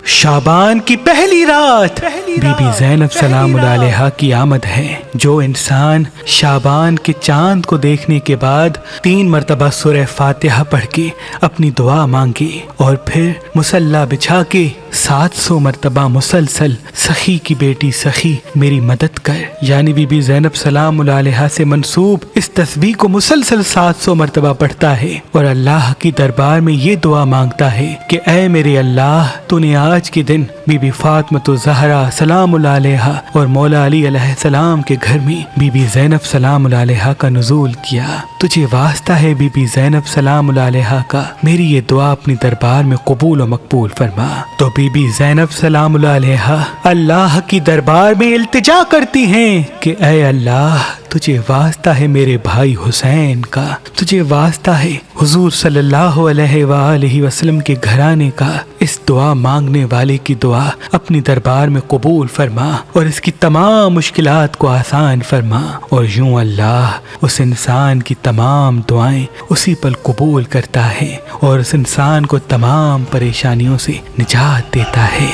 शाबान की पहली रात बीबी ज़ैनब सलाम अलैहा की आमद है। जो इंसान शाबान के चांद को देखने के बाद 3 मरतबा सूरह फातिहा पढ़ के अपनी दुआ मांगे और फिर मुसल्ला बिछा के 700 मरतबा मुसलसल सखी की बेटी सखी मेरी मदद कर, यानी बीबी ज़ैनब सलाम अलैहा से मंसूब इस तस्बीह को मुसलसल 700 मरतबा पढ़ता है और अल्लाह की दरबार में ये दुआ मांगता है कि ऐ मेरे अल्लाह, तूने आज के दिन बीबी फातिमा ज़हरा सलाम अलैहा और मौला अली अलैहिस्सलाम के घर में बीबी ज़ैनब सलाम अलैहा का नुज़ूल किया। तुझे वास्ता है बीबी ज़ैनब सलाम अलैहा का, मेरी ये दुआ अपनी दरबार में कबूल और मकबूल फरमा। तो बीबी ज़ैनब सलाम अलैहा अल्लाह की दरबार में इल्तिजा करती हैं कि ऐ अल्लाह, तुझे वास्ता है मेरे भाई हुसैन का, तुझे वास्ता है हुजूर सल्लल्लाहु अलैहि वसल्लम के घराने का, इस दुआ मांगने वाले की दुआ अपनी दरबार में कबूल फरमा और इसकी तमाम मुश्किलात को आसान फरमा। और यूं अल्लाह उस इंसान की तमाम दुआएं उसी पल कबूल करता है और उस इंसान को तमाम परेशानियों से निजात देता है।